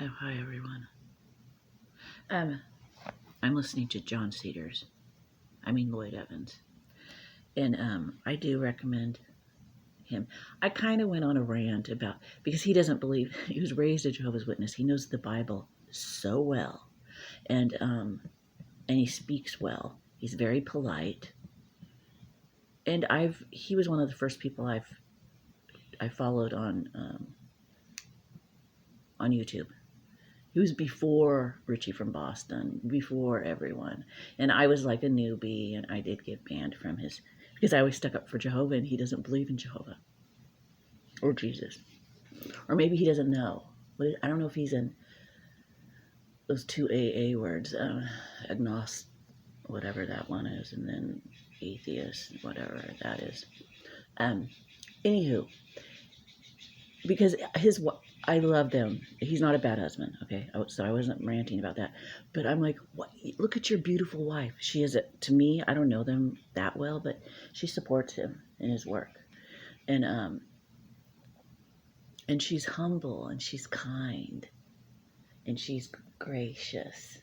Oh, hi everyone. Um, I'm listening to Lloyd Evans, and I do recommend him. I kind of went on a rant about because he doesn't believe he was raised a Jehovah's Witness. He knows the Bible so well, and he speaks well. He's very polite, and he was one of the first people I followed on YouTube. He was before Richie from Boston, before everyone. And I was like a newbie, and I did get banned from because I always stuck up for Jehovah, and he doesn't believe in Jehovah or Jesus. Or maybe he doesn't know. I don't know if he's in those two AA words, agnostic, whatever that one is, and then atheist, whatever that is. Anywho, because I love them. He's not a bad husband, okay? So I wasn't ranting about that. But I'm like, what? Look at your beautiful wife. She is, to me, I don't know them that well, but she supports him in his work. And she's humble, and she's kind, and she's gracious.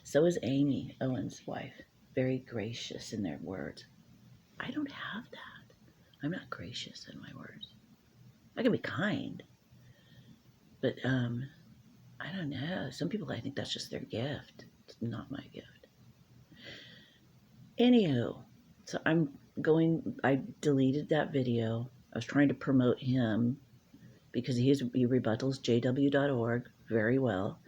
So is Amy, Owen's wife. Very gracious in their words. I don't have that. I'm not gracious in my words. I can be kind. But I don't know. Some people, I think that's just their gift. It's not my gift. Anywho, so I deleted that video. I was trying to promote him because he rebuttals jw.org very well.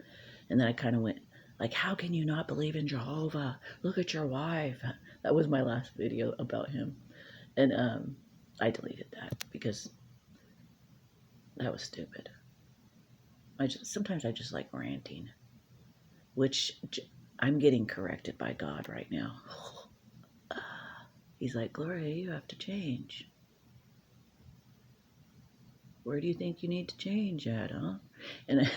And then I kind of went, like, how can you not believe in Jehovah? Look at your wife. That was my last video about him. And I deleted that because that was stupid. Sometimes I just like ranting, which I'm getting corrected by God right now. He's like, Gloria, you have to change. Where do you think you need to change at, huh? And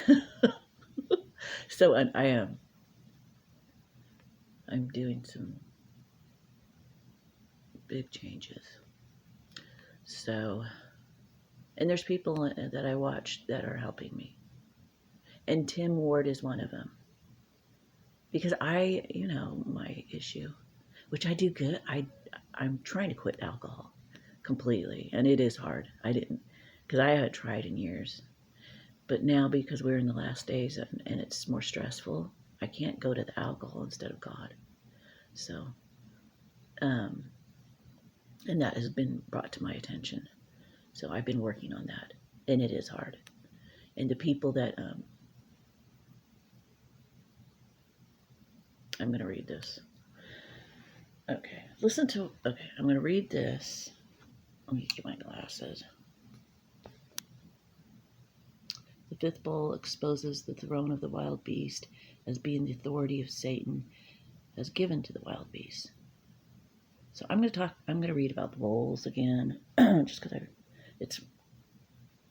so I am. I'm doing some big changes. So, and there's people that I watch that are helping me. And Tim Ward is one of them. Because my issue, which I do good, I'm trying to quit alcohol completely. And it is hard. Because I haven't tried in years. But now, because we're in the last days and it's more stressful, I can't go to the alcohol instead of God. So, and that has been brought to my attention. So I've been working on that. And it is hard. And the people that, I'm going to read this. Okay, I'm going to read this. Let me get my glasses. The fifth bowl exposes the throne of the wild beast as being the authority of Satan as given to the wild beast. So I'm going to read about the bowls again, just because it's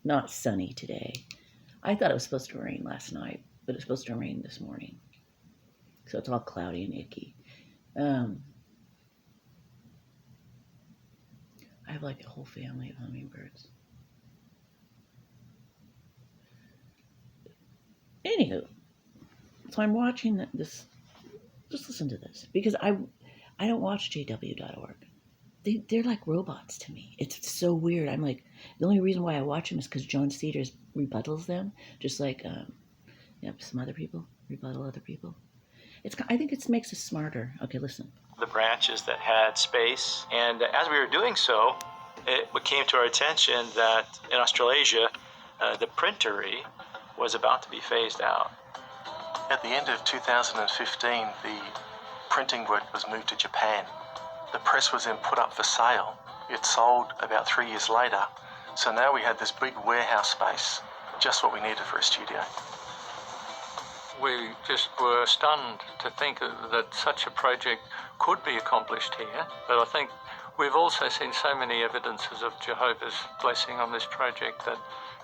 not sunny today. I thought it was supposed to rain last night, but it's supposed to rain this morning. So it's all cloudy and icky. I have like a whole family of hummingbirds. Anywho, so I'm watching this. Just listen to this, because I don't watch jw.org. They're like robots to me. It's so weird. I'm like, the only reason why I watch them is because John Cedars rebuttals them, just like some other people rebuttal other people. I think it makes us smarter. Okay, listen. The branches that had space, and as we were doing so, it came to our attention that in Australasia, the printery was about to be phased out. At the end of 2015, the printing work was moved to Japan. The press was then put up for sale. It sold about 3 years later. So now we had this big warehouse space, just what we needed for a studio. We just were stunned to think that such a project could be accomplished here. But I think we've also seen so many evidences of Jehovah's blessing on this project that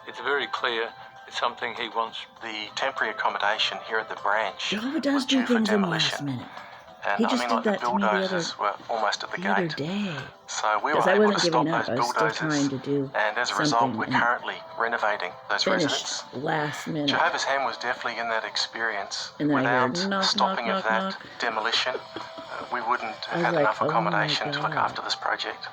it's very clear it's something he wants. The temporary accommodation here at the branch Jehovah does was do due for things in the demolition. last minute. And He I just mean, did like the that to me bulldozers were almost at the the other gate. day. So we were Because I able to wasn't stop giving up. those I was still bulldozers. trying to do And as a result, something we're and currently renovating those finish residents. last minute. Jehovah's Hand was definitely in that experience. And then I Without heard knock, stopping knock, of knock, that knock. demolition, we wouldn't I have was had like, enough oh my accommodation to look God. after this project.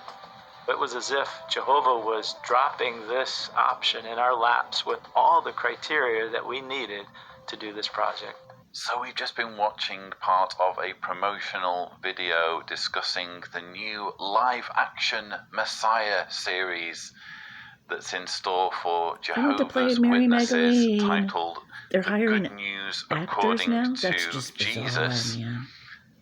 It was as if Jehovah was dropping this option in our laps with all the criteria that we needed to do this project. So we've just been watching part of a promotional video discussing the new live-action Messiah series that's in store for I want to play Jehovah's Mary Witnesses, Magdalene. titled They're The hiring Good News actors According now? to That's just bizarre, Jesus. man.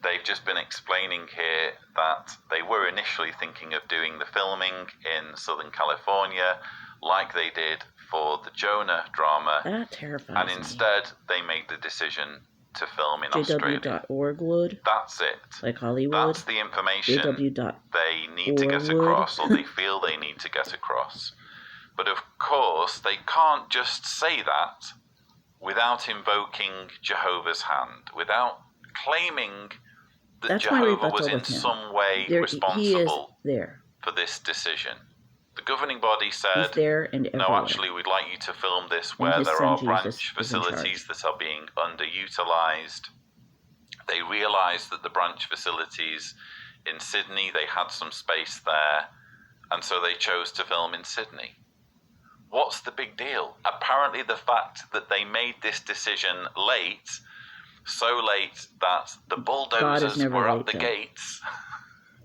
They've just been explaining here that they were initially thinking of doing the filming in Southern California, like they did for the Jonah drama, That terrifies and me. instead they made the decision to film in Australia. JW.org would. That's it. Like Hollywood. That's the information JW.org they need to get across, or they feel they need to get across. But of course, they can't just say that without invoking Jehovah's hand, without claiming that That's my Jehovah was rebuttal in with him. some way He is responsible there. for this decision. The governing body He's said, there and everywhere. no, actually, we'd like you to film this And where his there son are Jesus branch is in facilities charge. that are being underutilized. They realized that the branch facilities in Sydney, they had some space there, and so they chose to film in Sydney. What's the big deal? Apparently the fact that they made this decision late, so late that the bulldozers never were late, at the though. gates.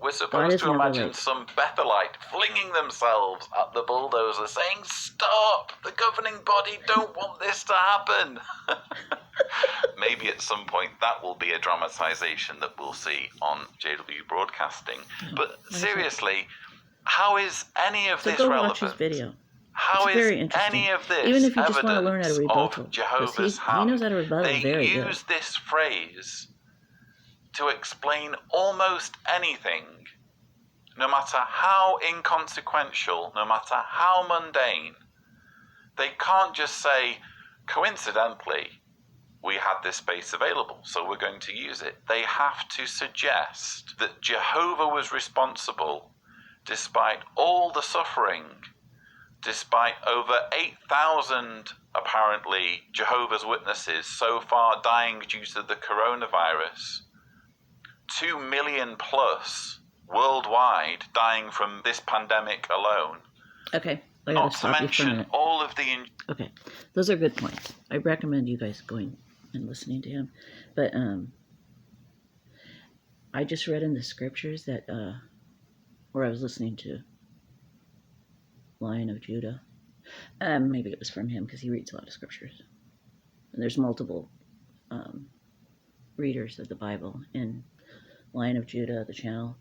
We're God supposed is to never imagine late. some Bethelite flinging themselves at the bulldozer saying, stop! The governing body don't want this to happen! Maybe at some point that will be a dramatization that we'll see on JW Broadcasting. But seriously, how is any of So this go relevant? watch his video. How It's is very interesting. any of this Even if you just want to learn how to evidence rebuttal, of 'cause Jehovah's he hand? knows how to rebuttal They very good. use this phrase to explain almost anything, no matter how inconsequential, no matter how mundane. They can't just say, coincidentally, we had this space available, so we're going to use it. They have to suggest that Jehovah was responsible despite all the suffering, despite over 8,000, apparently, Jehovah's Witnesses so far dying due to the coronavirus, 2 million plus worldwide dying from this pandemic alone. Okay, I Not gotta to stop you for a mention minute. all of the... Okay, those are good points. I recommend you guys going and listening to him. But I just read in the scriptures that, or I was listening to Lion of Judah. Maybe it was from him because he reads a lot of scriptures. And there's multiple readers of the Bible in Lion of Judah, the channel.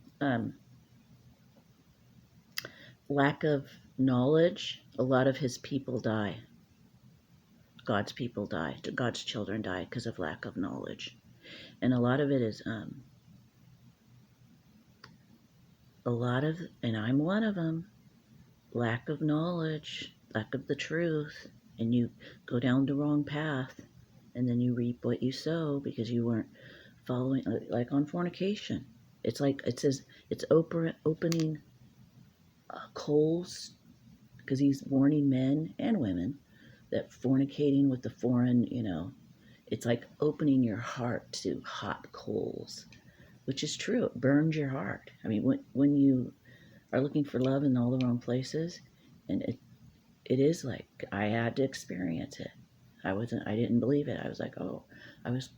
Lack of knowledge, a lot of his people die. God's people die. God's children die because of lack of knowledge. And a lot of it is, and I'm one of them, lack of knowledge, lack of the truth, and you go down the wrong path, and then you reap what you sow because you weren't following, like on fornication. It's like, it says, it's opening coals, because he's warning men and women that fornicating with the foreign, it's like opening your heart to hot coals, which is true. It burns your heart. I mean, when you are looking for love in all the wrong places, and it is like, I had to experience it. I didn't believe it. I was like, oh, I was